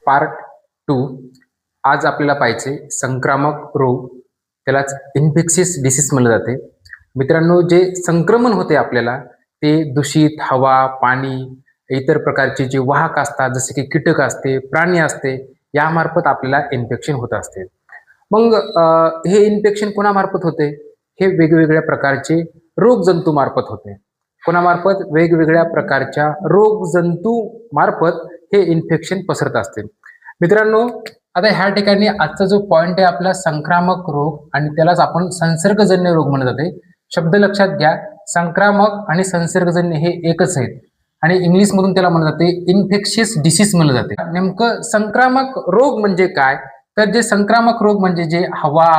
Part 2. आज आपल्याला पाहिजे संक्रामक रोग, त्यालाच इन्फेक्शियस डिसीज म्हणलं जाते. मित्रांनो, जे संक्रमण होते आपल्याला ते दूषित हवा, पाणी, इतर प्रकारचे जे वाहक असतात जसे की कीटक असते, प्राणी असते, यामार्फत आपल्याला इन्फेक्शन होत असते. मग हे इन्फेक्शन कोणामार्फत होते? हे वेगवेगळ्या प्रकारचे रोगजंतू मार्फत होते. कोणामार्फत? वेगवेगळ्या प्रकारच्या रोगजंतू मार्फत हे इन्फेक्शन पसरत असते. मित्रांनो, आता ह्या ठिकाणी आजचा जो पॉइंट आहे आपला संक्रामक रोग, आणि त्यालाच आपण संसर्गजन्य रोग म्हणत जाते. शब्द लक्षात घ्या, संक्रामक आणि संसर्गजन्य हे एकच आहेत आणि इंग्लिश मधून त्याला म्हणलं जाते इन्फेक्शियस डिसीज म्हणलं जाते. नेमकं संक्रामक रोग म्हणजे काय? तर जे संक्रामक रोग म्हणजे जे हवा,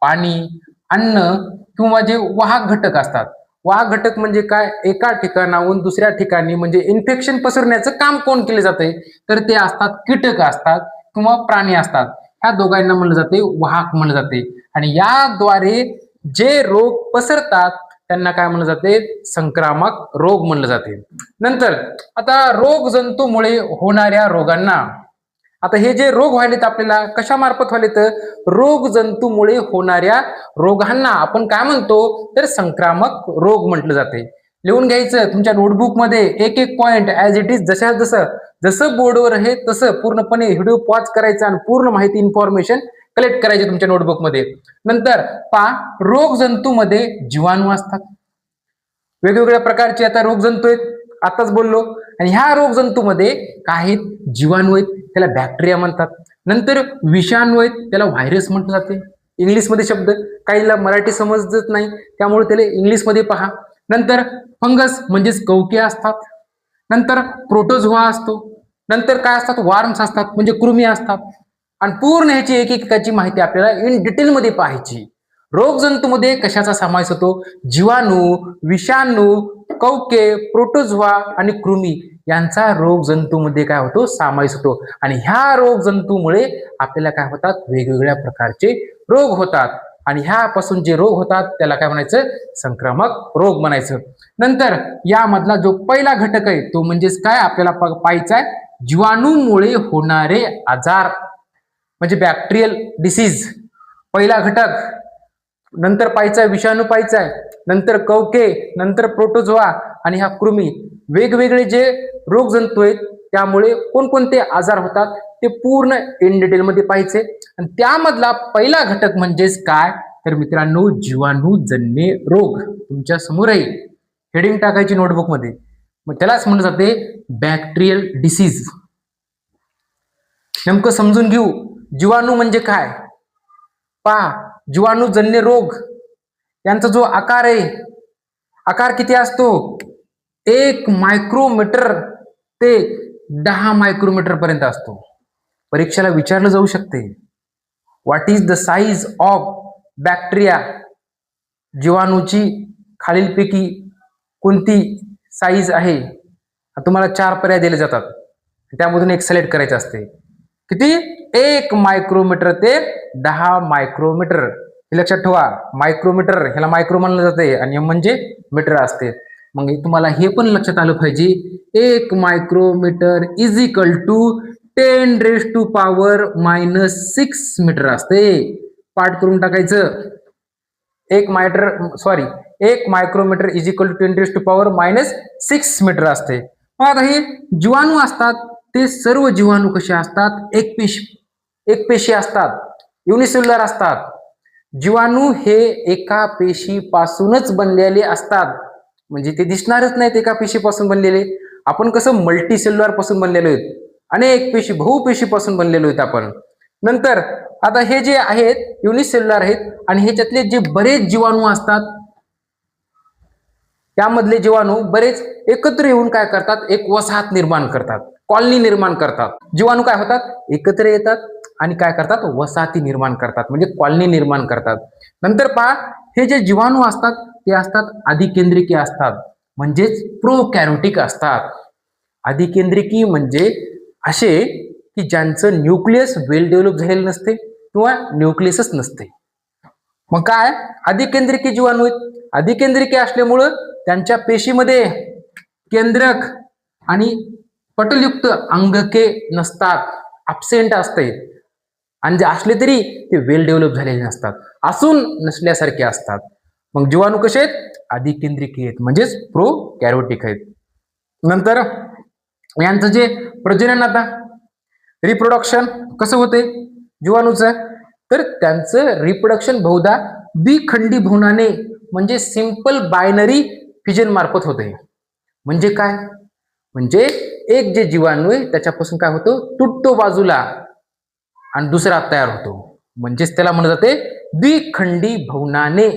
पाणी, अन्न किंवा जे वाहक घटक असतात. वाहक घटक म्हणजे काय? एका ठिकाणाहून दुसऱ्या ठिकाणी म्हणजे इन्फेक्शन पसरण्याचं काम कोण केले जाते? तर ते असतात कीटक असतात किंवा प्राणी असतात. ह्या दोघांना म्हणलं जाते वाहक म्हणलं जाते, आणि याद्वारे जे रोग पसरतात त्यांना काय म्हणलं जाते? संक्रामक रोग म्हणलं जाते. नंतर आता रोगजंतूमुळे होणाऱ्या रोगांना, आता हे जे रोग व्हायलेत आपल्याला कशामार्फत व्हायलेत? रोगजंतूमुळे होणाऱ्या रोगांना आपण काय म्हणतो? तर संक्रामक रोग म्हटलं जाते. लिहून घ्यायचं तुमच्या नोटबुक मध्ये एक एक पॉइंट ऍज इट इज, जसं बोर्डवर आहे तसं पूर्णपणे व्हिडिओ पॉज करायचा आणि पूर्ण माहिती इन्फॉर्मेशन कलेक्ट करायची तुमच्या नोटबुक मध्ये. नंतर रोगजंतूमध्ये जीवाणू असतात. वेगवेगळ्या प्रकारचे आता रोगजंतू आहेत, आताच बोललो. आणि ह्या रोगजंतूमध्ये काही जीवाणू आहेत, त्याला बॅक्टेरिया म्हणतात. नंतर विषाणू आहेत, त्याला व्हायरस म्हटलं जाते. इंग्लिशमध्ये शब्द काहीला मराठी समजत नाही, त्यामुळे त्याला इंग्लिशमध्ये पहा. नंतर फंगस म्हणजेच कवके असतात. नंतर प्रोटोझोआ असतो. नंतर काय असतात? वार्म्स असतात म्हणजे कृमी असतात. आणि पूर्ण ह्याची एकेकाची माहिती आपल्याला इन डिटेल मध्ये पाहायची. रोगजंतूमध्ये कशाचा समावेश होतो? जीवाणू, विषाणू, कवके, प्रोटोझोआ आणि कृमी यांचा रोगजंतूमध्ये काय होतो? समावेश होतो. आणि ह्या रोगजंतूमुळे आपल्याला काय होतात? वेगवेगळ्या प्रकारचे रोग होतात. आणि ह्यापासून जे रोग होतात त्याला काय म्हणायचं? संक्रामक रोग म्हणायचं. नंतर यामधला जो पहिला घटक आहे तो म्हणजेच काय आपल्याला पाहायचा आहे? जीवाणूमुळे होणारे आजार म्हणजे बॅक्टेरियल डिसीज, पहिला घटक. नंतर पाहायचा विषाणू पाहायचा आहे, नंतर कवके, नंतर प्रोटोझोआ आणि हा कृमी. वेगवेगळे जे रोगजंतू आहेत त्यामुळे कोणकोणते आजार होतात ते पूर्ण इन डिटेल मध्ये पाहायचे. आणि त्यामधला पहिला घटक म्हणजेच काय? तर मित्रांनो, जीवाणूजन्य रोग. तुमच्या समोर आहे, हेडिंग टाकायची नोटबुक मध्ये. मग त्यालाच म्हणलं जाते बॅक्टेरियल डिसीज. नेमकं समजून घेऊ, जीवाणू म्हणजे काय पहा. जीवाणूजन्य रोग यांचा जो आकार आहे, आकार किती असतो? 1 मायक्रोमीटर ते 10 मायक्रोमीटर पर्यंत असतो. परीक्षेला विचारलं जाऊ शकते, what is the size of bacteria? जीवाणूची खालीलपैकी कोणती साईज आहे? तुम्हाला 4 पर्याय दिले जातात, त्यामधून एक सिलेक्ट करायचं असते. किती? 1 मायक्रोमीटर ते 10 मायक्रोमीटर. हे लक्षात ठेवा, मायक्रोमीटर ह्याला मायक्रो म्हणलं जाते आणि म्हणजे मीटर असते. मग तुम्हाला हे पण लक्षात आलं पाहिजे, 1 micrometre is equal to 10⁻⁻6 metre असते. पाठ करून टाकायचं. 1 micrometre is equal to 10⁻⁻6 metre असते. मग आता हे जीवाणू असतात, ते सर्व जीवाणू कसे असतात? एक पेशी असतात, युनिसेल्युलर असतात. जीवाणू हे एका पेशीपासूनच बनलेले असतात, म्हणजे ते दिसणारच नाहीत एका पेशीपासून बनलेले. आपण कसं मल्टी सेल्युलर पासून बनलेलो आहेत, अनेक पेशी, बहुपेशीपासून बनलेलो आहेत आपण. नंतर आता हे जे आहेत युनिसेल्युलर आहेत, आणि ह्याच्यातले जे बरेच जीवाणू असतात त्यामधले जीवाणू बरेच एकत्र येऊन काय करतात? एक वसाहत निर्माण करतात, कॉलनी निर्माण करतात. जीवाणू काय होतात? एकत्र येतात आणि काय करतात? वसाहती निर्माण करतात, म्हणजे कॉलनी निर्माण करतात. नंतर पहा, हे जे जीवाणू असतात ते असतात अधिकेंद्रिकी असतात, म्हणजेच प्रोकॅरियोटिक असतात. अधिकेंद्रिकी म्हणजे असे की ज्यांचं न्यूक्लियस वेल डेव्हलप झालेलं नसते किंवा न्यूक्लियसच नसते. मग काय? अधिकेंद्रिकी जीवाणू आहेत. अधिकेंद्रिकी असल्यामुळं त्यांच्या पेशीमध्ये केंद्रक आणि पटलयुक्त अंगके नसतात, ॲब्सेंट असते आणि जे असले तरी ते वेल डेव्हलप झालेले नसतात, असून नसल्यासारखे असतात. मग जीवाणू कसे आहेत? अधिकेंद्रिकी आहेत, म्हणजेच प्रोकॅरियोटिक आहेत. नंतर यांचं जे प्रजनन, आता रिप्रोडक्शन कसं होते जीवाणूचं, तर त्यांचं रिप्रोडक्शन बहुधा द्विखंडी भ्रूणाने म्हणजे सिंपल बायनरी फिजन मार्फत होते. म्हणजे काय? म्हणजे एक जे जीवाणू आहे त्याच्यापासून काय होतं, तुटतो बाजूला आणि दुसरा तयार होतो, म्हणजेच त्याला म्हणलं जाते द्विखंडी भ्रूणाने,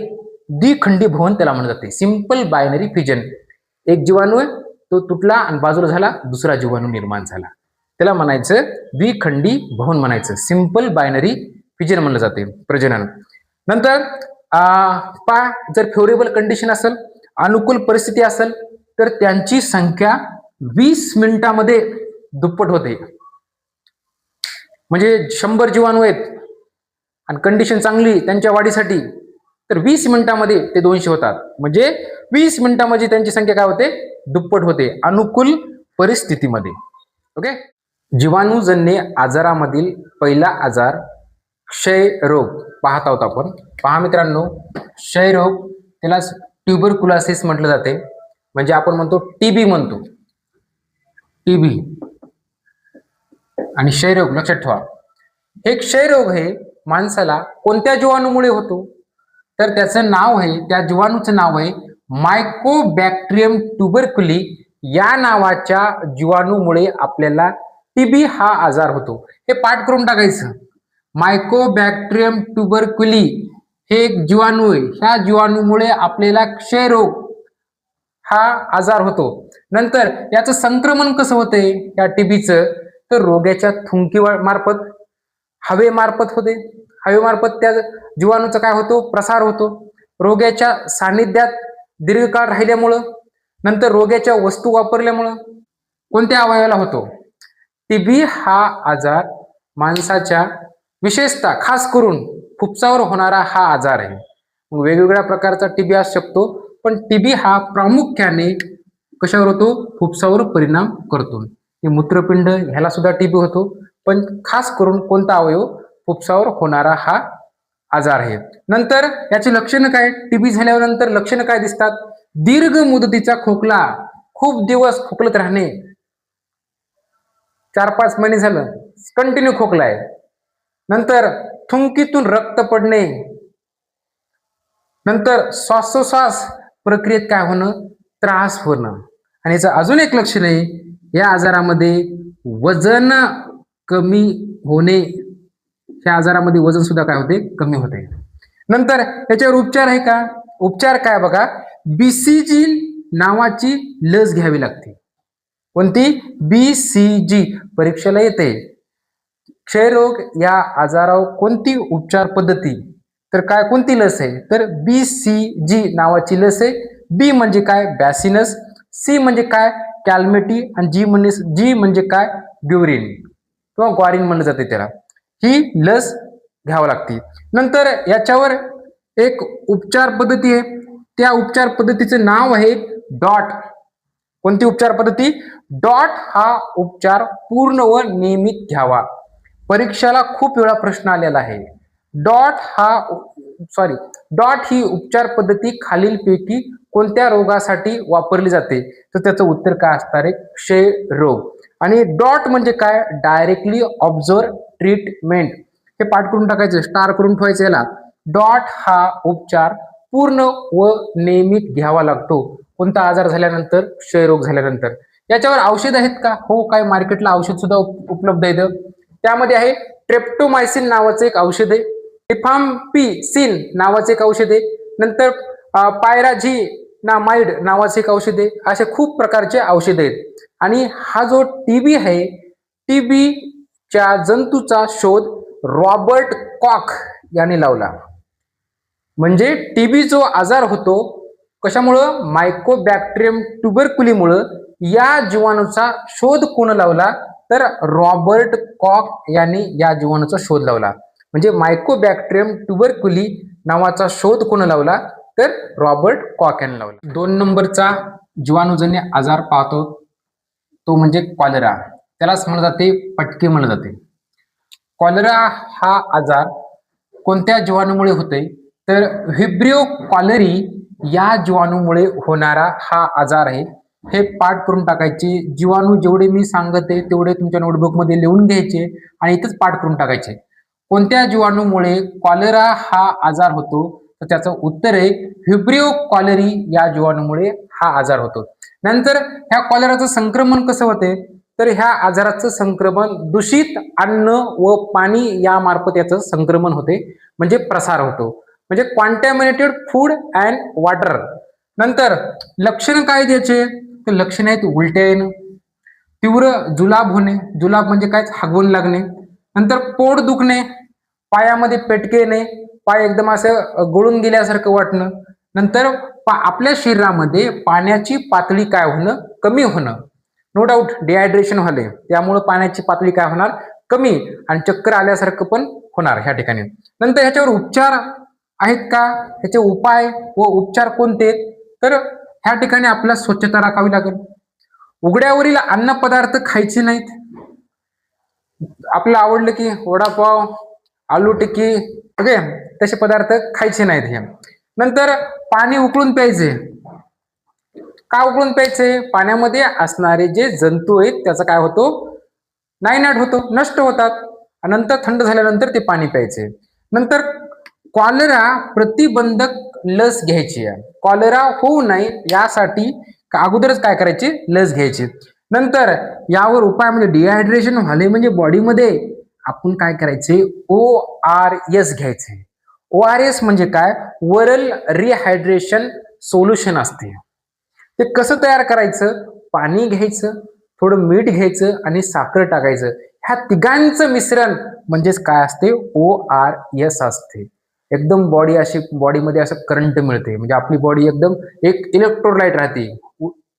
द्विखंडी भ्रूण त्याला म्हणलं जाते, सिंपल बायनरी फिजन. एक जीवाणू आहे तो तुटला आणि बाजूला झाला, दुसरा जीवाणू निर्माण झाला, त्याला म्हणायचं द्विखंडी भ्रूण म्हणायचं, सिंपल बायनरी फिजन म्हणलं जाते प्रजनन. नंतर जर फेवरेबल कंडिशन असेल, अनुकूल परिस्थिती असेल, तर त्यांची संख्या 20 मिनिटांमध्ये दुप्पट होते. म्हणजे 100 जीवाणू आहेत आणि कंडिशन चांगली त्यांच्या वाढीसाठी, तर 20 मिनिटांमध्ये ते 200 होतात. म्हणजे 20 मिनिटांमध्ये त्यांची संख्या काय होते? दुप्पट होते अनुकूल परिस्थितीमध्ये. ओके. जीवाणूजन्य आजारामधील पहिला आजार क्षयरोग पाहत आहोत आपण. पहा मित्रांनो, क्षयरोग त्याला ट्युबरकुलोसिस म्हटलं जाते, म्हणजे आपण म्हणतो टीबी म्हणतो, टीबी आणि क्षयरोग लक्षात ठेवा. हे क्षयरोग हे माणसाला कोणत्या जीवाणूमुळे होतो, तर त्याचं नाव आहे, त्या जीवाणूचं नाव आहे मायकोबॅक्टेरियम ट्युबरक्युली. या नावाच्या जीवाणूमुळे आपल्याला टीबी हा आजार होतो. हे पाठ करून टाकायचं. मायकोबॅक्टेरियम ट्युबरक्युली हे एक जीवाणू आहे, ह्या जीवाणूमुळे आपल्याला क्षयरोग हा आजार होतो. नंतर याचं संक्रमण कसं होतंय या टीबीचं, तर रोग्याच्या थुंकी मार्फत, हवेमार्फत होते. हवेमार्फत त्या जीवाणूचा काय होतो? प्रसार होतो. रोग्याच्या सानिध्यात दीर्घकाळ राहिल्यामुळं, नंतर रोग्याच्या वस्तू वापरल्यामुळं कोणत्या अवयवाला होतो? टीबी हा आजार माणसाच्या विशेषतः खास करून फुफ्सावर होणारा हा आजार आहे. वेगवेगळ्या प्रकारचा टीबी असू शकतो, पण टीबी हा प्रामुख्याने कशावर होतो? फुफ्सावर परिणाम करतो. हे मूत्रपिंड ह्याला सुद्धा टीबी होतो, पण खास करून कोणता अवयव? फुफ्सावर होणारा हा आजार आहे. नंतर याची लक्षणं काय? टीबी झाल्यावर नंतर लक्षणं काय दिसतात? दीर्घ मुदतीचा खोकला, खूप दिवस खोकलत राहणे, 4-5 महिने झालं कंटिन्यू खोकला आहे. नंतर थुंकीतून रक्त पडणे, नंतर श्वासोश्वास प्रक्रियेत काय होणं? त्रास होणं. आणि याचं अजून एक लक्षण आहे, या आजारामध्ये वजन कमी होणे. या आजारामध्ये वजन सुद्धा काय होते? कमी होते. नंतर याच्यावर उपचार आहे का? उपचार काय बघा, BCG नावाची लस घ्यावी लागते. कोणती? BCG परीक्षेला येते. क्षयरोग या आजारावर कोणती उपचार पद्धती, तर काय कोणती लस आहे? तर BCG नावाची लस आहे. बी म्हणजे काय? बॅसिनस. सी म्हणजे काय? कॅल्मेटी. आणि जी म्हणजे काय? ब्युरिन किंवा ग्वारिन म्हणलं जाते त्याला. ही लस घ्यावी लागते. नंतर याच्यावर एक उपचार पद्धती आहे, त्या उपचार पद्धतीचं नाव आहे डॉट. कोणती उपचार पद्धती? डॉट हा उपचार पूर्ण व नियमित घ्यावा. परीक्षेला खूप वेळा प्रश्न आलेला आहे. डॉट ही उपचार पद्धती खालीलपैकी कोणत्या रोगासाठी वापरली जाते? तर त्याचं उत्तर काय असणार आहे? क्षयरोग. आणि डॉट म्हणजे काय? Directly observe treatment. हे पाठ करून टाकायचं, स्टार करून ठेवायचं याला. डॉट हा उपचार पूर्ण व नियमित घ्यावा लागतो. कोणता आजार झाल्यानंतर? क्षयरोग झाल्यानंतर. याच्यावर औषध आहेत का? हो, काय मार्केटला औषध सुद्धा उपलब्ध आहे. त्यामध्ये आहे ट्रेप्टोमायसिन नावाचं एक औषध आहे, रिफाम्पिसिन नावाचं एक औषध आहे, नंतर पायराझिनामाइड नावाचं एक औषध आहे. असे खूप प्रकारचे औषध आहेत. आणि हा जो टीबी आहे, टीबीच्या जंतूचा शोध रॉबर्ट कॉक याने लावला. म्हणजे टीबी जो आजार होतो कशामुळं? मायकोबॅक्टेरियम ट्युबरक्युलीमुळं. या जीवाणूचा शोध कोण लावला? तर रॉबर्ट कॉक यांनी या जीवाणूचा शोध लावला. म्हणजे मायकोबॅक्टेरियम ट्युबरक्युली नावाचा शोध कोण लावला? तर रॉबर्ट कॉक यांनी लावला. 2 नंबरचा जीवाणूजन्य आजार पाहतो तो म्हणजे कॉलरा. त्यालाच म्हणलं जाते पटके म्हणलं जाते. कॉलरा हा आजार कोणत्या जीवाणूमुळे होते? तर व्हिब्रिओ कॉलरी या जीवाणूमुळे होणारा हा आजार आहे. हे पाठ करून टाकायचे. जीवाणू जेवढे मी सांगते तेवढे तुमच्या नोटबुकमध्ये लिहून घ्यायचे आणि इथंच पाठ करून टाकायचे. कोणत्या जीवाणूमुळे कॉलरा हा आजार होतो? तर त्याचं उत्तर आहे व्हिब्रिओ कॉलरी या जीवाणूमुळे हा आजार होतो. नंतर ह्या कॉलराचं संक्रमण कसं होते? तर ह्या आजाराचं संक्रमण दूषित अन्न व पाणी यामार्फत याचं संक्रमण होते, म्हणजे प्रसार होतो, म्हणजे कॉन्टॅमिनेटेड फूड अँड वॉटर. नंतर लक्षण काय द्यायचे? तर लक्षण आहेत उलट्या येणं, तीव्र जुलाब होणे, जुलाब म्हणजे काय? हागवून लागणे. नंतर पोट दुखणे, पायामध्ये पेटके येणे, पाय एकदम असं गळून गेल्यासारखं वाटणं. नंतर आपल्या शरीरामध्ये पाण्याची पातळी काय होणं? कमी होणं. नो डाऊट डिहायड्रेशन व्हाले, त्यामुळे पाण्याची पातळी काय होणार? कमी, आणि चक्कर आल्यासारखं पण होणार ह्या ठिकाणी. नंतर ह्याच्यावर उपचार आहेत का? ह्याचे उपाय व उपचार कोणते? तर ह्या ठिकाणी आपल्याला स्वच्छता राखावी लागेल. उघड्यावरील अन्न पदार्थ खायचे नाहीत. आपल्याला आवडलं की वडापाव, आलू टिक्की, ओके, तसे पदार्थ खायचे नाहीत हे. नंतर पाणी उकळून प्यायचे. का उकळून प्यायचे? पाण्यामध्ये असणारे जे जंतू आहेत त्याचा काय होतो? नायनाट होतो, नष्ट होतात. नंतर थंड झाल्यानंतर ते पाणी प्यायचे. नंतर कॉलरा प्रतिबंधक लस घ्यायची आहे. कॉलरा होऊ नये यासाठी अगोदरच काय करायचे? लस घ्यायची. नंतर यावर उपाय म्हणजे डिहायड्रेशन झाले म्हणजे बॉडीमध्ये आपण काय करायचे? ORS घ्यायचे. ORS म्हणजे काय? ओरल रिहायड्रेशन सोल्युशन असते. ते कसं तयार करायचं? पाणी घ्यायचं, थोडं मीठ घ्यायचं आणि साखर टाकायचं. ह्या तिघांचं मिश्रण म्हणजेच काय असते? ORS असते. एकदम बॉडी अशी, बॉडीमध्ये असं करंट मिळते, म्हणजे आपली बॉडी एकदम एक इलेक्ट्रोलाइट राहते,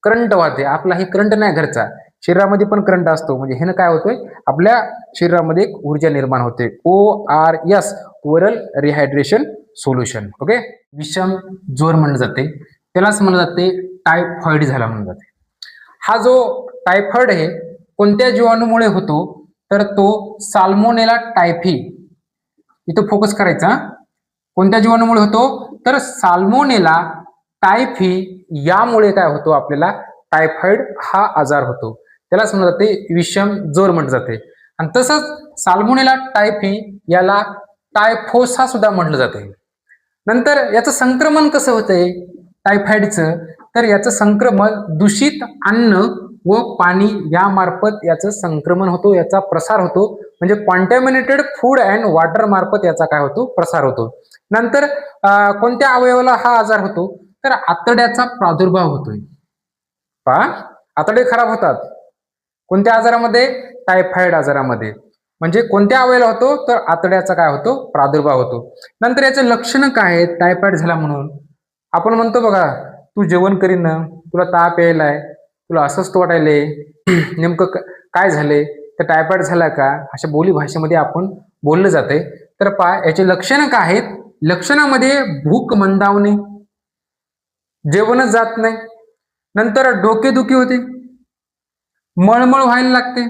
करंट वाहते. आपला हे करंट नाही घरचा, शरीरामध्ये पण करंट असतो, म्हणजे हे काय होतोय? आपल्या शरीरामध्ये एक ऊर्जा निर्माण होते. ORS oral rehydration solution. Okay. विषम ज्वर म्हणलं जाते, त्यालाच म्हणलं जाते टायफॉइड झाला म्हणलं जाते. हा जो टायफॉइड आहे कोणत्या जीवाणूमुळे होतो? तर तो साल्मोनेला टायफी. इथं फोकस करायचा. कोणत्या जीवाणूमुळे होतो? तर साल्मोनेला टायफी यामुळे काय होतो? आपल्याला टायफॉइड हा आजार होतो. त्यालाच म्हणलं जाते विषम ज्वर म्हटलं जाते. आणि तसंच साल्मोनेला टायफी याला टायफोसा सुद्धा म्हटलं जाते. नंतर याचं संक्रमण कसं होतंय टायफॉइडचं? तर याचं संक्रमण दूषित अन्न व पाणी यामार्फत याचं संक्रमण होतो, याचा प्रसार होतो, म्हणजे कॉन्टॅमिनेटेड फूड अँड वॉटर मार्फत याचा काय होतो? प्रसार होतो. नंतर कोणत्या अवयवाला हा आजार होतो? तर आतड्याचा प्रादुर्भाव होतोय. पहा, आतडे खराब होतात कोणत्या आजारामध्ये? टायफॉइड आजारामध्ये. म्हणजे कोणत्या अवयवाला होतो? तर आतड्याचा काय होतो? प्रादुर्भाव होतो. नंतर याचे लक्षण काय आहेत टायफॉइड झाला म्हणून? आपण म्हणतो बघा, तू जेवण करीन ना, तुला ताप यायलाय, तुला अस्वस्थ वाटायले, नेमकं काय झाले? तर टायफॉइड झाला का? अशा बोली भाषेमध्ये आपण बोललं जाते. तर पहा, याचे लक्षण काय आहेत? लक्षणामध्ये भूक मंदावणे, जेवणच जात नाही, नंतर डोकेदुखी होते, मळमळ व्हायला लागते,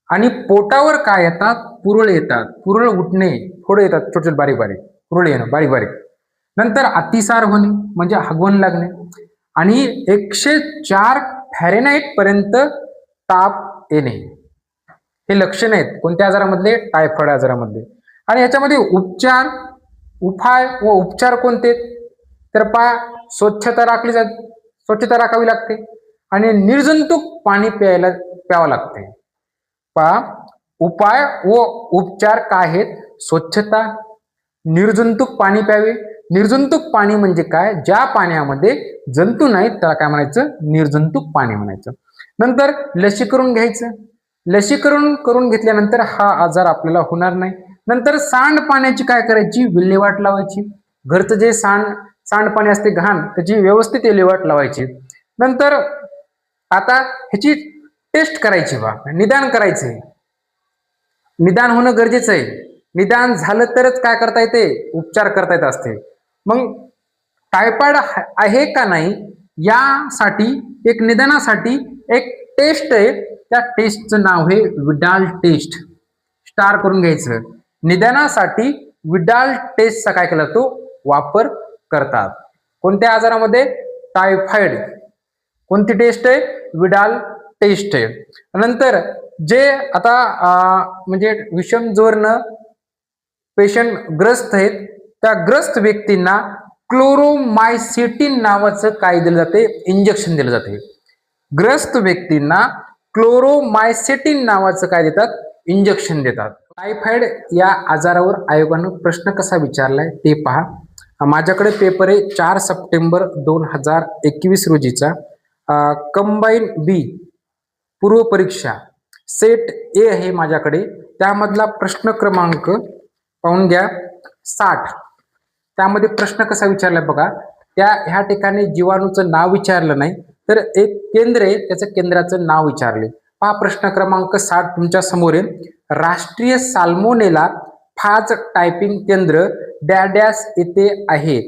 आणि पोटावर काय येतात? पुरळ येतात, पुरळ उठणे, फोड येतात, छोटे छोटे बारीक बारीक पुरळ येणं, बारीक बारीक. नंतर अतिसार होणे म्हणजे हागवण लागणे, आणि 104 फॅरेनहाइट पर्यंत ताप येणे. हे लक्षण आहेत कोणत्या आजारामधले? टायफॉइड आजारामध्ये. आणि याच्यामध्ये उपाय व उपचार कोणते? तर पहा, स्वच्छता राखावी लागते, आणि निर्जंतुक पाणी प्यावं लागते. पहा, उपाय व उपचार काय आहेत? स्वच्छता, निर्जंतुक पाणी प्यावे. निर्जंतुक पाणी म्हणजे काय? ज्या पाण्यामध्ये जंतू नाहीत त्याला काय म्हणायचं? निर्जंतुक पाणी म्हणायचं. नंतर लसीकरण घ्यायचं. लसीकरण करून घेतल्यानंतर हा आजार आपल्याला होणार नाही. नंतर सांडपाण्याची काय करायची? विल्हेवाट लावायची. घरचं जे सांडपाणी असते घाण, त्याची व्यवस्थित विल्हेवाट लावायची. नंतर आता ह्याची टेस्ट करायची, निदान करायचे. निदान होणं गरजेचं आहे. निदान झालं तरच काय करता येते? उपचार करता येत असते. मग टायफॉइड आहे का नाही यासाठी एक निदानासाठी एक टेस्ट आहे. त्या टेस्टचं नाव आहे विडाल टेस्ट. स्टार करून घ्यायचं. निदानासाठी विडाल टेस्टचा काय केला तो वापर करतात. कोणत्या आजारामध्ये? टायफॉइड. कोणती टेस्ट आहे? विडाल टेस्ट आहे. नंतर जे आता म्हणजे विषम ज्वरनं पेशंट ग्रस्त आहेत त्या ग्रस्त व्यक्तींना क्लोरोमायसिटिन नावाचं काय दिलं जाते? इंजेक्शन दिलं जाते. ग्रस्त व्यक्तींना क्लोरोमायसिटिन नावाचं काय देतात? इंजेक्शन देतात. टायफॉइड या आजारावर आयोगानं प्रश्न कसा विचारलाय ते पहा. माझ्याकडे पेपर आहे 4 सप्टेंबर 2021 रोजीचा कंबाईन बी पूर्व परीक्षा सेट ए आहे माझ्याकडे. त्यामधला प्रश्न क्रमांक पाहून घ्या 60. त्यामध्ये प्रश्न कसा विचारलाय बघा. ह्या ठिकाणी जीवाणूचं नाव विचारलं नाही तर एक केंद्र आहे त्याचं केंद्राचं नाव विचारले. पहा प्रश्न क्रमांक 60 तुमच्या समोर आहे. राष्ट्रीय साल्मोनेला फाज टायपिंग केंद्र डॅडॅस येथे आहे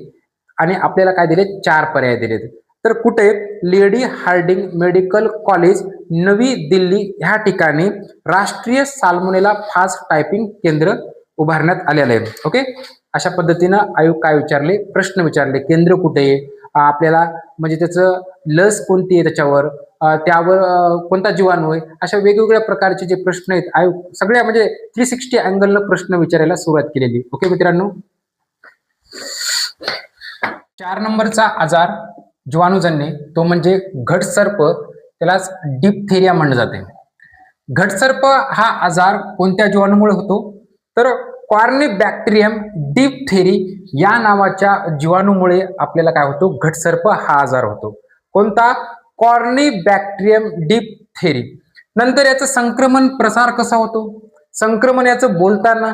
आणि आपल्याला काय दिले? 4 पर्याय दिलेत. तर कुठे? लेडी हार्डिंग मेडिकल कॉलेज नवी दिल्ली ह्या ठिकाणी राष्ट्रीय साल्मोनेला फाज टायपिंग केंद्र उभारण्यात आलेलं आहे. ओके, अशा पद्धतीनं आयोग काय विचारले? प्रश्न विचारले. केंद्र कुठे आहे? आपल्याला म्हणजे त्याचं लस कोणती आहे त्याच्यावर, त्यावर कोणता जीवाणू आहे, अशा वेगवेगळ्या प्रकारचे जे प्रश्न आहेत आयोग सगळ्या म्हणजे 360 अँगलनं प्रश्न विचारायला सुरुवात केलेली. ओके मित्रांनो, 4 नंबरचा आजार जीवाणूजन्य तो म्हणजे घटसर्प, त्यालाच डिप्थेरिया म्हणलं जाते. घटसर्प हा आजार कोणत्या जीवाणूमुळे होतो? तर कॉर्निबॅक्टेरियम डिप्थेरी या नावाच्या जीवाणूमुळे आपल्याला काय होतो? घटसर्प हा आजार होतो. कोणता? कॉर्निबॅक्टेरियम डिप्थेरी. नंतर याचं संक्रमण प्रसार कसा होतो? संक्रमण याचं बोलताना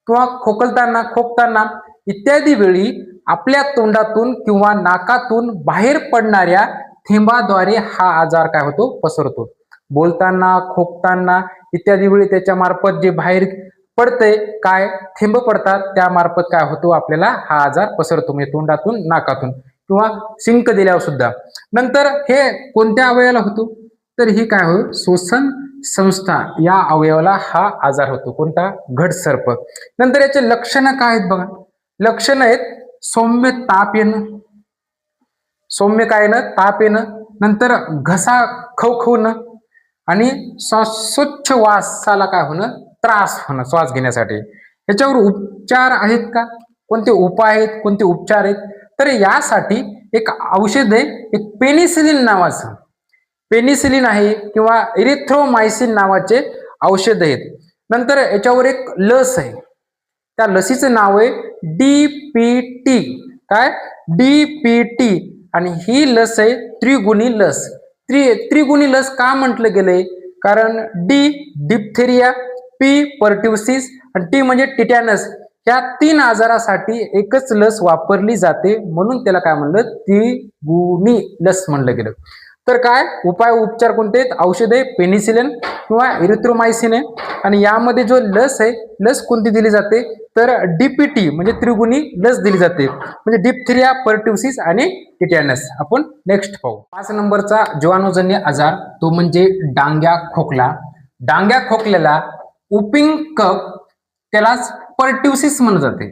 किंवा खोकलताना, खोकताना इत्यादी वेळी आपल्या तोंडातून किंवा नाकातून बाहेर पडणाऱ्या थेंबाद्वारे हा आजार काय होतो? पसरतो. बोलताना, खोकताना इत्यादी वेळी त्याच्या मार्फत जे बाहेर पडतंय काय थेंब पडतात त्यामार्फत काय होतो? आपल्याला हा आजार पसरतो, म्हणजे तोंडातून, नाकातून किंवा शिंक दिल्यावर सुद्धा. नंतर हे कोणत्या अवयवाला होतो? तर ही काय हो? श्वसन संस्था या अवयवाला हा आजार होतो. कोणता? घटसर्प. नंतर याचे लक्षण काय आहेत बघा. लक्षण आहेत सौम्य ताप येणं, सौम्य काय येणं? ताप येणं. नंतर घसा खवखवणं आणि श्वासोच्छवासाला काय होणं? त्रास होणं श्वास घेण्यासाठी. याच्यावर उपचार आहेत का? कोणते उपाय आहेत? कोणते उपचार आहेत? तर यासाठी एक औषध आहे, एक पेनिसिलिन नावाचं पेनिसिलिन आहे किंवा इरिथ्रोमायसिन नावाचे औषध आहेत. नंतर याच्यावर एक लस आहे, त्या लसीचं नाव आहे DPT. काय? DPT. आणि ही लस आहे त्रिगुणी लस. त्रिगुणी लस का म्हटलं गेलंय? कारण डी डिप्थेरिया, P पर्ट्युसिस आणि T म्हणजे टिटॅनस या 3 आजारासाठी एकच लस वापरली जाते, म्हणून त्याला काय म्हणलं? त्रिगुणी लस म्हणलं गेलं. तर काय उपाय उपचार कोणते आहेत? औषध आहे पेनिसिलिन किंवा इरिथ्रोमायसिन आहे. आणि यामध्ये जो लस आहे, लस कोणती दिली जाते? तर DPT म्हणजे त्रिगुणी लस दिली जाते, म्हणजे डिप्थेरिया, पर्ट्युसिस आणि टिटॅनस. आपण नेक्स्ट पाहू. 5 नंबरचा जीवाणूजन्य आजार तो म्हणजे डांग्या खोकला. डांग्या खोकल्याला उपिंग कफ त्यालाच पर्ट्युसिस म्हणलं जाते.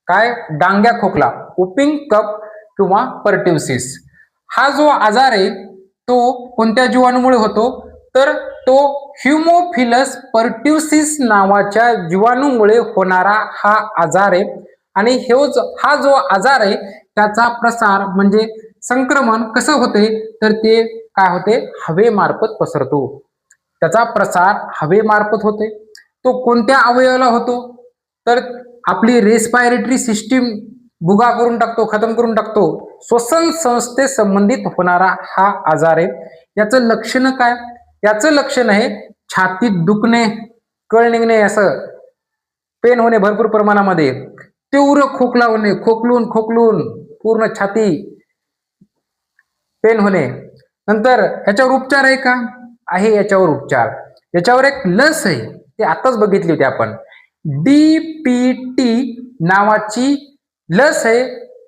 काय? डांग्या खोकला, उपिंग कफ किंवा पर्ट्युसिस. हा जो आजार आहे तो कोणत्या जीवाणूमुळे होतो? तर तो ह्युमोफिलस पर्ट्युसिस नावाच्या जीवाणूमुळे होणारा हा आजार आहे. आणि हा जो आजार आहे त्याचा प्रसार म्हणजे संक्रमण कसं होते? तर ते काय होते? हवेमार्फत पसरतो. त्याचा प्रसार हवेमार्फत होते. तो कोणत्या अवयवाला होतो? तर आपली रेस्पायरेटरी सिस्टीम भुगा करून टाकतो, खतम करून टाकतो. श्वसन संस्थे संबंधित होणारा हा आजार आहे. याचं लक्षण काय? याचं लक्षण आहे छातीत दुखणे, कळ निघणे, असं पेन होणे भरपूर प्रमाणामध्ये, तीव्र खोकला होणे, खोकलून खोकलून पूर्ण छाती पेन होणे. नंतर याच्यावर उपचार आहे का? आहे याच्यावर उपचार. याच्यावर एक लस आहे, ते आताच बघितली होती आपण. DPT नावाची लस आहे,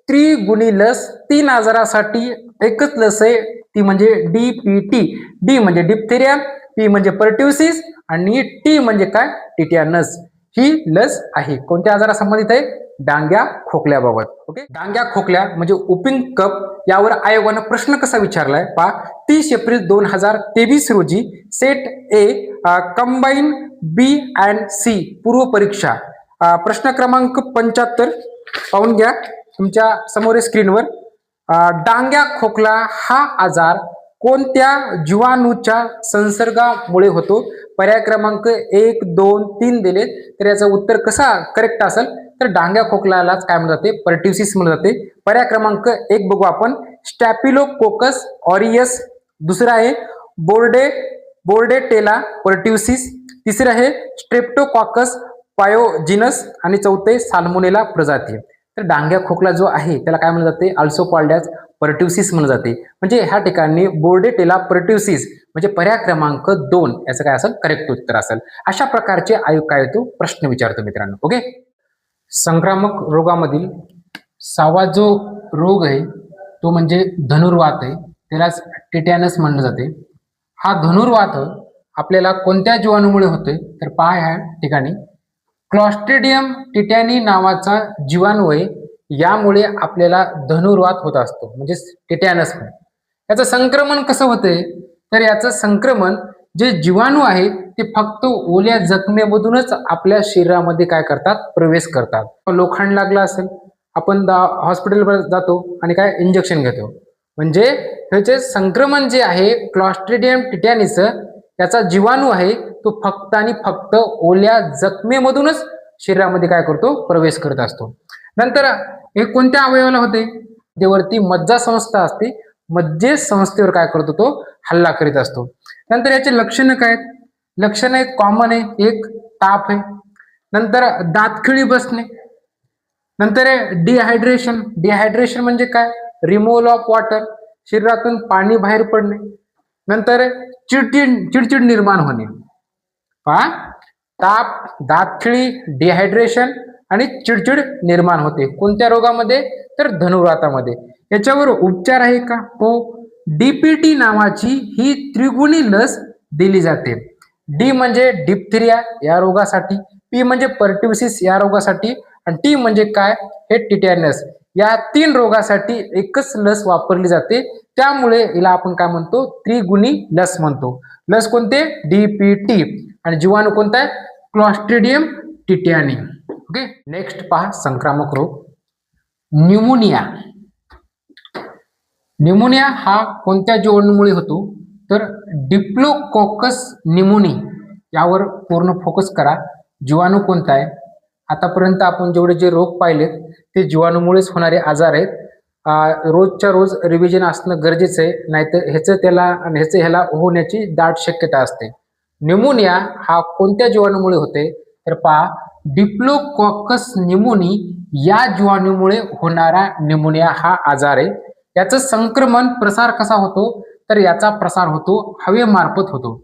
त्रिगुणी लस. 3 आजारासाठी एकच लस आहे, ती म्हणजे DPT. डी म्हणजे डिप्थेरिया, पी म्हणजे पर्ट्युसिस आणि टी म्हणजे काय, टिटॅनस. ही लस आहे कोणत्या आजारासंबंधित आहे, डांग्या खोकल्याबाबत. ओके, डांग्या खोकल्या म्हणजे उपिंग कप, यावर आयोगानं प्रश्न कसा विचारलाय पहा. 30 एप्रिल 2023 रोजी set A combine B and C पूर्व परीक्षा, प्रश्न क्रमांक 75 पाहून घ्या तुमच्या समोर स्क्रीनवर. डांग्या खोकला हा आजार कोणत्या जीवाणूच्या संसर्गामुळे होतो. पर्याय क्रमांक 1, 2, 3 दिले, तर याचं उत्तर कसा करेक्ट असेल, तर डांग्या खोकल्यालाच काय म्हणतात ते, पर्ट्युसिस म्हणलं जाते. पर्याय क्रमांक 1 बघू आपण, स्टॅफिलोकोकस ऑरियस. दुसरा आहे बोर्डेटेला पर्ट्युसिस. तिसरं आहे स्ट्रेप्टोकॉकस पायोजिनस आणि चौथे आहे साल्मोनेला प्रजाती. तर डांग्या खोकला जो आहे त्याला काय म्हणलं जाते, अल्सो कॉल्ड ॲज पर्ट्युसिस म्हणलं जाते. म्हणजे ह्या ठिकाणी बोर्डेटेला पर्ट्युसिस म्हणजे पर्याय क्रमांक 2 याचं काय असेल, करेक्ट उत्तर असेल. अशा प्रकारचे आयोग काय होतो, प्रश्न विचारतो मित्रांनो. ओके, संक्रामक रोगामधील 6वा जो रोग आहे तो म्हणजे धनुर्वात आहे, त्यालाच टिटॅनस म्हणलं जाते. हा धनुर्वात आपल्याला कोणत्या जीवाणूमुळे होतोय, तर पहा ह्या ठिकाणी क्लॉस्ट्रिडियम टिटॅनी नावाचा जीवाणू आहे, यामुळे आपल्याला धनुर्वात होत असतो म्हणजे टिटॅनस. याचं संक्रमण कसं होतंय, तर याचं संक्रमण जे जीवाणू आहे ते फक्त ओल्या जखमेमधूनच आपल्या शरीरामध्ये काय करतात, प्रवेश करतात. लोखंड लागला असेल, आपण हॉस्पिटलवर जातो आणि काय इंजेक्शन घेतो, म्हणजे ह्याचे संक्रमण जे आहे क्लॉस्ट्रिडियम टिटॅनिस, याचा जीवाणू आहे तो फक्त आणि फक्त ओल्या जखमेमधूनच शरीरामध्ये काय करतो, प्रवेश करत असतो. नंतर हे कोणत्या अवयवाला होते, त्यावरती मज्जा संस्था असते, मज्जे संस्थेवर काय करतो, तो हल्ला करीत असतो. नंतर याचे लक्षणं काय आहेत, लक्षण आहेत कॉमन आहे, एक ताप आहे, नंतर दातखिळी बसणे, नंतर आहे डिहायड्रेशन. डिहायड्रेशन म्हणजे काय, रिमूव्हल ऑफ वॉटर, शरीरातून पाणी बाहेर पडणे. नंतर चिडचिड निर्माण होणे. पहा, ताप, दातखिळी, डिहायड्रेशन आणि चिडचिड निर्माण होते कोणत्या रोगामध्ये, तर धनुर्वातामध्ये. याच्यावर उपचार आहे का, हो, DPT नावाची ही त्रिगुणी लस दिली जाते. डी म्हणजे डिप्थेरिया या रोगासाठी, पी म्हणजे पर्ट्युसिस या रोगासाठी आणि टी म्हणजे काय, हे टिटॅनस. या 3 रोगासाठी एकच लस वापरली जाते, त्यामुळे हिला आपण काय म्हणतो, त्रिगुणी लस म्हणतो. लस कोणते, DPT, आणि जीवाणू कोणता आहे, क्लॉस्ट्रिडियम टिटॅनी. ओके, नेक्स्ट पहा संक्रामक रोग न्यूमोनिया. न्यूमोनिया हा कोणत्या जीवाणूमुळे होतो, तर डिप्लोकोकस न्यूमोनी यावर पूर्ण फोकस करा. जीवाणू कोणता आहे, आतापर्यंत आपण जेवढे जे रोग पाहिलेत ते जीवाणूमुळेच होणारे आजार आहेत. रोजच्या रोज रिव्हिजन असणं गरजेचं आहे, नाहीतर ह्याचं त्याला आणि ह्याचं ह्याला होण्याची दाट शक्यता असते. न्यूमोनिया हा कोणत्या जीवाणूमुळे होते, तर पहा डिप्लोकॉकस न्यूमोनी या जीवाणूमुळे होणारा न्यूमोनिया हा आजार आहे. याचं संक्रमण प्रसार कसा होतो, तर याचा प्रसार होतो हवेमार्फत होतो.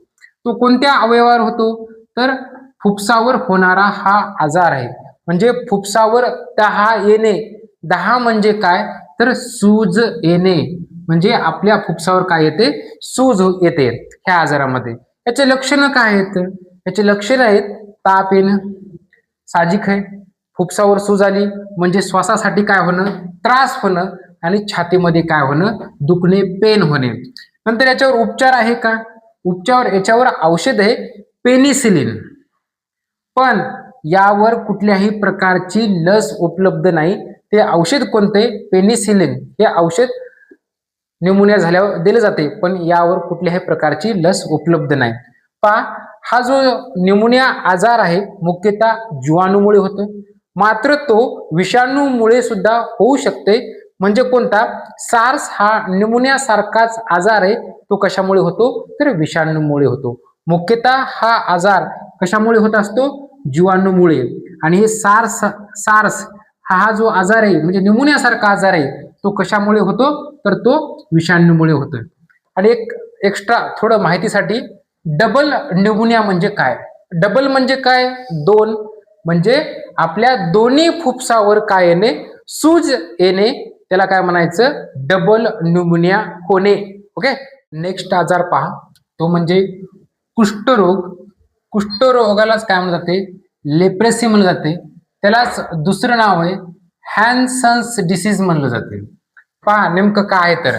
तो कोणत्या अवयवावर होतो, तर फुफ्सावर होणारा हा आजार आहे. म्हणजे फुफ्सावर दहा येणे, दहा म्हणजे काय, तर सूज येणे, म्हणजे आपल्या फुफ्सावर काय येते, सूज येते ह्या आजारामध्ये. याचे लक्षणं काय आहेत, याचे लक्षणं आहेत ताप येणं, साहजिक आहे. फुफ्सावर सूज आली म्हणजे श्वासासाठी काय होणं, त्रास होणं आणि छातीमध्ये काय होणं, दुखणे, पेन होणे. नंतर याच्यावर उपचार आहे का, याच्यावर औषध आहे पेनिसिलिन, पण यावर कुठल्याही प्रकारची लस उपलब्ध नाही. ते औषध कोणते, पेनिसिलिन हे औषध न्यूमोनिया झाल्यावर दिले जाते, पण यावर कुठल्याही प्रकारची लस उपलब्ध नाही. पहा, हा जो न्यूमोनिया आजार आहे मुख्यतः जीवाणूमुळे होतो, मात्र तो विषाणूमुळे सुद्धा होऊ शकते. म्हणजे कोणता, सार्स हा न्यूमोनिया सारखाच आजार आहे, तो कशामुळे होतो, तर विषाणूमुळे होतो. मुख्यतः हा आजार कशामुळे होत असतो, जीवाणूमुळे. आणि हे सार्स हा जो आजार आहे म्हणजे न्यूमोनिया सारखा आजार आहे, तो कशामुळे होतो, तर तो विषाणूमुळे होतो. आणि एक एक्स्ट्रा थोडं माहितीसाठी, डबल न्यूमोनिया म्हणजे काय, डबल म्हणजे काय, 2 म्हणजे आपल्या दोन्ही फुफ्सावर काय येणे, सूज येणे, त्याला काय म्हणायचं, डबल न्यूमोनिया होणे ओके. नेक्स्ट आजार पहा, तो म्हणजे कुष्ठरोग. कुष्ठरोगालाच काय म्हणलं जाते, लेप्रेसी म्हणलं जाते. त्यालाच दुसरं नाव आहे हॅन्सन्स डिसीज म्हणलं जाते. पहा नेमकं काय आहे तर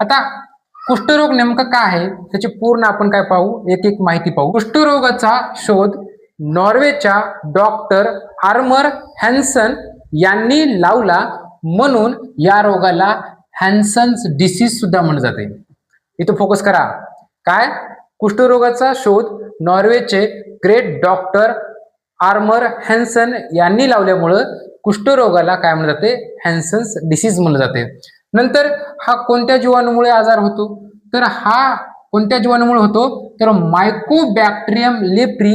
आता कुष्ठरोग नेमकं काय आहे त्याची पूर्ण आपण काय पाहू, एक एक माहिती पाहू. कुष्ठरोगाचा शोध नॉर्वेच्या डॉक्टर आर्मर हॅन्सन यांनी लावला, म्हणून या रोगाला हॅन्सन्स डिसीज सुद्धा म्हणलं जाते. इथं फोकस करा. काय, कुष्ठरोगाचा शोध नॉर्वेचे ग्रेट डॉक्टर आर्मर हॅन्सन यांनी लावल्यामुळं कुष्ठरोगाला काय म्हणलं जाते, हॅन्सन्स डिसीज म्हणलं जाते. नंतर हा कोणत्या जीवाणूमुळे आजार होतो, तर हा कोणत्या जीवाणूमुळे होतो, तर मायकोबॅक्टेरियम लेप्री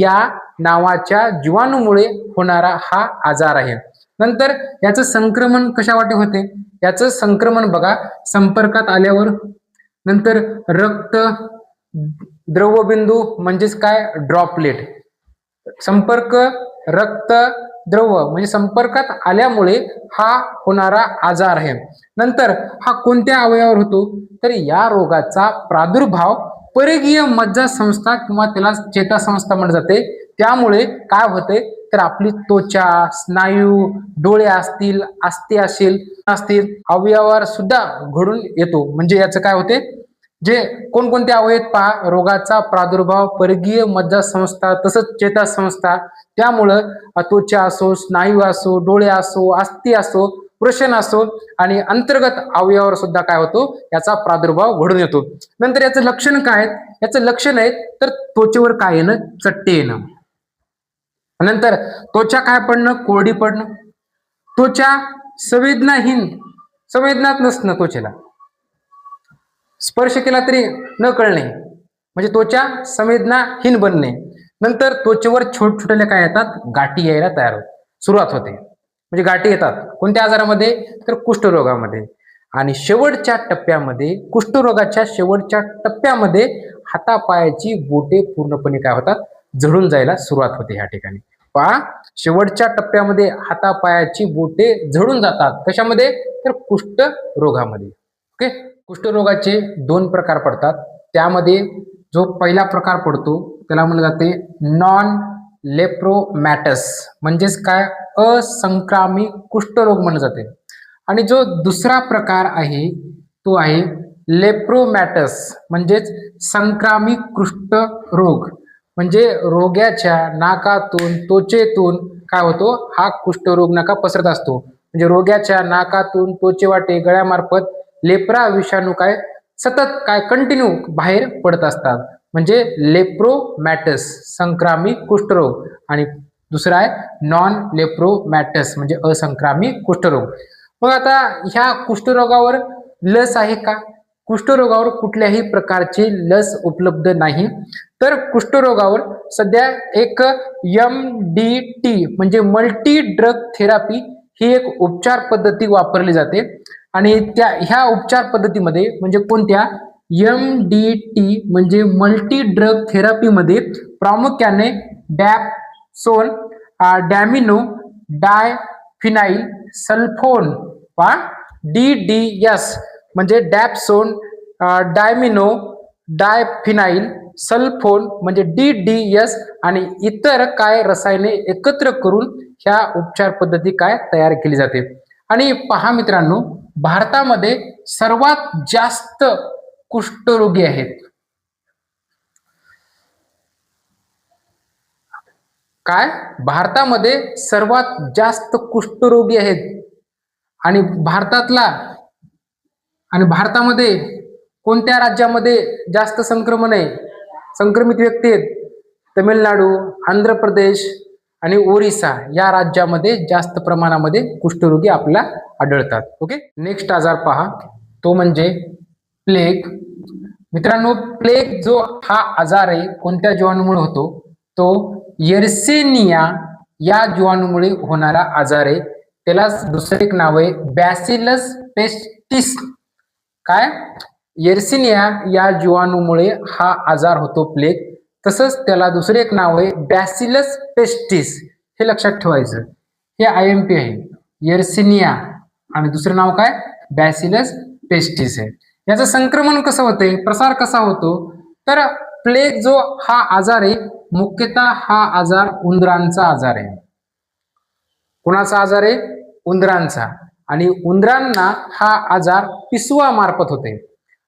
या नावाच्या जीवाणूमुळे होणारा हा आजार आहे. नंतर याचं संक्रमण कशा वाटे होते, याचं संक्रमण बघा संपर्कात आल्यावर, नंतर रक्त द्रवबिंदू म्हणजेच काय ड्रॉपलेट, संपर्क रक्त द्रव म्हणजे संपर्कात आल्यामुळे हा होणारा आजार आहे. नंतर हा कोणत्या अवयवावर होतो, तर या रोगाचा प्रादुर्भाव परिघीय मज्जासंस्था किंवा त्याला चेतासंस्था म्हणलं जाते. त्यामुळे काय होते, तर आपली त्वचा, स्नायू, डोळे असतील, अस्थे असतील अवयवावर सुद्धा घडून येतो. म्हणजे याचं काय होते, जे कोणकोणते अवयव पहा, रोगाचा प्रादुर्भाव परिघीय मज्जासंस्था तसंच चेतासंस्था, त्यामुळं त्वचा असो, स्नायू असो, डोळे असो, अस्थि असो, वृषण असो आणि अंतर्गत अवयवावर सुद्धा काय होतो, याचा प्रादुर्भाव घडून येतो. नंतर याचं लक्षण काय, याचं लक्षण आहे तर त्वचेवर काय येणं, चट्टे येणं, नंतर त्वचा काय पडणं, कोरडी पडणं, त्वचा संवेदनात नसणं, त्वचेला स्पर्श केला तरी न कळणे म्हणजे त्वचा संवेदनाहीन बनणे. नंतर त्वचेवर छोट्या काय येतात, गाठी यायला सुरुवात होते. म्हणजे गाठी येतात कोणत्या आजारामध्ये, तर कुष्ठरोगामध्ये. आणि शेवटच्या टप्प्यामध्ये, कुष्ठरोगाच्या शेवटच्या टप्प्यामध्ये हातापायाची बोटे पूर्णपणे काय होतात, जळून जायला सुरुवात होते. ह्या ठिकाणी पहा, शेवटच्या टप्प्यामध्ये हातापायाची बोटे जळून जातात. कशामध्ये, तर कुष्ठरोगामध्ये. ओके. कुष्ठरोगाचे दोन प्रकार पडतात. त्यामध्ये जो पहिला प्रकार पडतो त्याला म्हणलं जाते नॉन लेप्रोमॅटस म्हणजेच काय, असंक्रामिक कुष्ठरोग म्हणलं जाते. आणि जो दुसरा प्रकार आहे तो आहे लेप्रोमॅटस म्हणजेच संक्रामिक कुष्ठरोग. म्हणजे रोग्याच्या नाकातून त्वचेतून काय होतो, हा कुष्ठरोग नका पसरत असतो. म्हणजे रोग्याच्या नाकातून त्वचेवाटे गळ्यामार्फत लेप्रा विषाणू काय सतत काय कंटिन्यू बाहेर पडत असतात. म्हणजे लेप्रोमॅटस संक्रामिक कुष्ठरोग आणि दुसरा आहे नॉन लेप्रोमॅटस म्हणजे असंक्रामिक कुष्ठरोग. मग आता ह्या कुष्ठरोगावर लस आहे का, कुष्ठरोगावर कुठल्याही प्रकारची लस उपलब्ध नाही. तर कुष्ठरोगावर सध्या एक MDT म्हणजे मल्टी ड्रग थेरपी ही एक उपचार पद्धती वापरली जाते. आणि ह्या उपचार पद्धतीमध्ये म्हणजे कोणत्या, MDT म्हणजे मल्टी ड्रग थेरपीमध्ये प्रामुख्याने डॅप्सोन, डॅमिनो डायफिनाइल सल्फोन, DDS म्हणजे डॅप्सोन डायमिनो डायफिनाइल सल्फोन म्हणजे DDS आणि इतर काय रसायने एकत्र करून ह्या उपचार पद्धती काय तयार केली जाते. आणि पहा मित्रांनो, भारतामध्ये सर्वात जास्त कुष्ठरोगी आहेत. काय, भारतामध्ये सर्वात जास्त कुष्ठरोगी आहेत. आणि भारतामध्ये कोणत्या राज्यामध्ये जास्त संक्रमण आहे, संक्रमित व्यक्ती आहेत, तमिळनाडू, आंध्र प्रदेश आणि ओरिसा या राज्यामध्ये जास्त प्रमाणामध्ये कुष्ठरोगी आपल्याला आढळतात. ओके. नेक्स्ट आजार पहा, तो म्हणजे प्लेग. मित्रांनो, प्लेग जो हा आजार आहे कोणत्या जीवाणूमुळे होतो, तो येर्सिनिया या जीवाणूमुळे होणारा आजार आहे. त्याला दुसरं एक नाव आहे बॅसिलस पेस्टिस. काय, येर्सिनिया या जीवाणूमुळे हा आजार होतो प्लेग. तसंच त्याला दुसरे एक नाव आहे बॅसिलस पेस्टिस. हे लक्षात ठेवायचं, हे IMP आहे येर्सिनिया आणि दुसरं नाव काय बॅसिलस पेस्टिस आहे. याचं संक्रमण कसं होते, प्रसार कसा होतो, तर प्लेग जो हा आजार आहे मुख्यतः हा आजार उंदरांचा आजार आहे. कोणाचा आजार आहे, उंदरांचा. आणि उंदरांना हा आजार पिसवा मार्फत होते.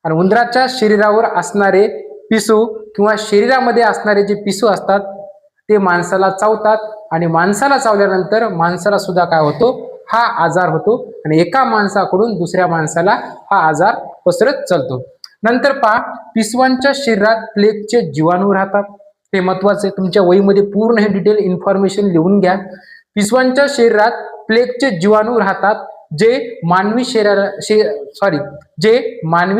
आणि उंदराच्या शरीरावर असणारे पिसू किंवा शरीरामध्ये असणारे जे पिसू असतात ते माणसाला चावतात आणि माणसाला चावल्यानंतर माणसाला सुद्धा काय होतो, हा आजार होतो आणि एका माणसाकडून दुसऱ्या माणसाला हा आजार पसरत चालतो. नंतर पहा, पिसवांच्या शरीरात प्लेगचे जीवाणू राहतात. ते महत्वाचे, तुमच्या वहीमध्ये पूर्ण हे डिटेल इन्फॉर्मेशन लिहून घ्या. पिसवांच्या शरीरात प्लेगचे जीवाणू राहतात जे मानवी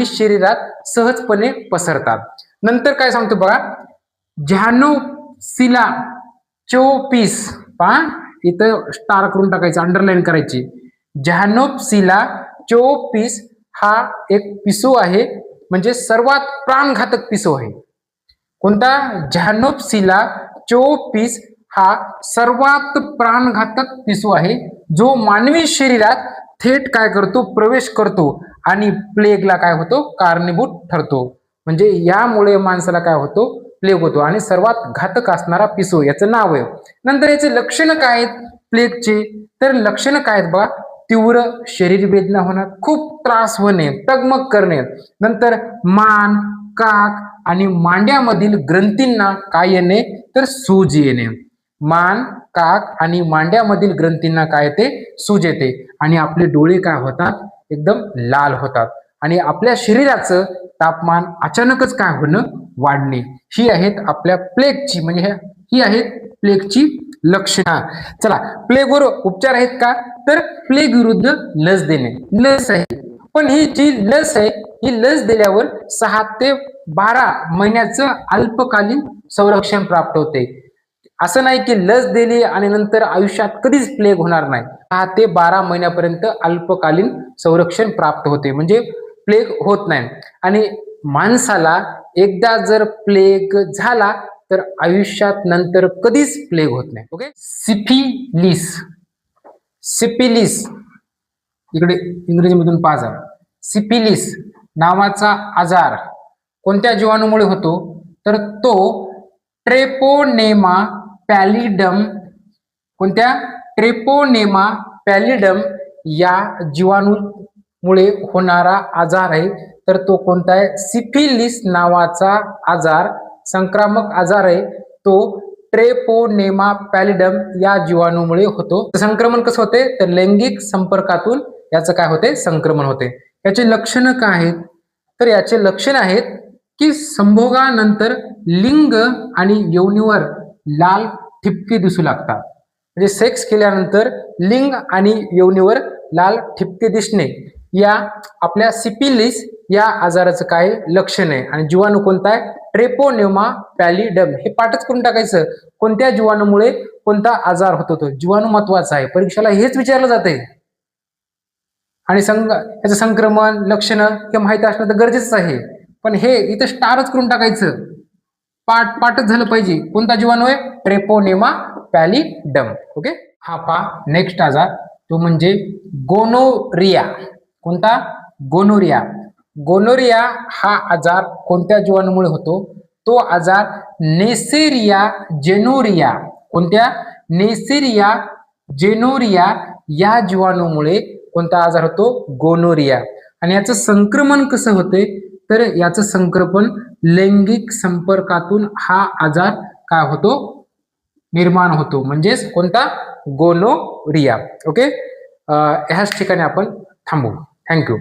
शरीरात सहजपणे पसरतात. नंतर काय सांगतो बघा, झॅनोप्सिला चोपिस, पहा इथं स्टार करून टाकायचं, अंडरलाईन करायची. झॅनोप्सिला चोपिस हा एक पिसू आहे, म्हणजे सर्वात प्राणघातक पिसू आहे. कोणता, झॅनोप्सिला चोपिस हा सर्वात प्राणघातक पिसू आहे जो मानवी शरीरात थेट काय करतो, प्रवेश करतो आणि प्लेगला काय होतो, कारणीभूत ठरतो. म्हणजे यामुळे माणसाला काय होतो, प्लेग होतो आणि सर्वात घातक असणारा पिसू याचं नाव आहे. नंतर याचे लक्षण काय आहेत प्लेगचे, तर लक्षण काय आहेत बघा, तीव्र शरीर वेदना होणार, खूप त्रास होणे, तगमग करणे, नंतर मान, काख आणि मांड्यामधील ग्रंथींना काय येणे, तर सूज येणे. मान, काख आणि मांड्यामधील ग्रंथींना काय येते, सूज येते आणि आपले डोळे काय होतात, एकदम लाल होतात आणि आपल्या शरीराचं तापमान अचानकच काय होणं, वाढणे. ही आहेत आपल्या प्लेगची, म्हणजे ही आहेत प्लेगची लक्षणं. चला, प्लेगवर उपचार आहेत का, तर प्लेग विरुद्ध लस देणे, लस आहे. पण ही जी लस आहे ही लस दिल्यावर 6 ते 12 महिन्याचं अल्पकालीन संरक्षण प्राप्त होते. असं नाही की लस दिली आणि नंतर आयुष्यात कधीच प्लेग होणार नाही. 6 ते 12 महिन्यापर्यंत अल्पकालीन संरक्षण प्राप्त होते, म्हणजे प्लेग होत नाही. आणि माणसाला एकदा जर प्लेग झाला तर आयुष्यात नंतर कधीच प्लेग होत नाही. ओके. सिफिलिस, सिफिलिस इकडे इंग्रजीमधून पाहा. सिफिलिस नावाचा आजार कोणत्या जीवाणूमुळे होतो, तर तो ट्रेपोनेमा पॅलिडम, कोणत्या, ट्रेपोनेमा पॅलिडम या जीवाणूमुळे होणारा आजार आहे. तर तो कोणता आहे, सिफिलिस नावाचा आजार, संक्रामक आजार आहे तो ट्रेपोनेमा पॅलिडम या जीवाणूमुळे होतो. संक्रमण कसं होते, तर लैंगिक संपर्कातून याचं काय होते, संक्रमण होते. याचे लक्षण काय आहेत, तर याचे लक्षण आहेत की संभोगानंतर लिंग आणि योनीवर लाल ठिपके दिसू लागतात. म्हणजे सेक्स केल्यानंतर लिंग आणि योनीवर लाल ठिपके दिसणे या आपल्या सिफिलिस या आजाराचं काय लक्षण आहे. आणि जीवाणू कोणता आहे, ट्रेपोनेमा पॅलिडम. हे पाठच करून टाकायचं, कोणत्या जीवाणूमुळे कोणता आजार होतो. तो जीवाणू महत्वाचा आहे, परीक्षेला हेच विचारलं जाते. आणि याचं संक्रमण लक्षणं हे माहिती असणं तर गरजेचं आहे, पण हे इथं स्टारच करून टाकायचं, पाठच झालं पाहिजे. कोणता जीवाणू आहे, ट्रेपोनेमा पॅलिडम. ओके. हा पहा नेक्स्ट आजार, तो म्हणजे गोनोरिया. कोणता, गोनोरिया. गोनोरिया हा आजार कोणत्या जीवाणूमुळे होतो, तो आजार नेसेरिया जेनोरिया, कोणत्या, नेसेरिया जेनोरिया या जीवाणूमुळे कोणता आजार होतो, गोनोरिया. आणि याचं संक्रमण कसं होते, तर याचं संक्रमण लैंगिक संपर्कातून हा आजार काय होतो, निर्माण होतो, म्हणजेच कोणता, गोनोरिया. ओके. ह्याच ठिकाणी आपण थांबू. थँक्यू.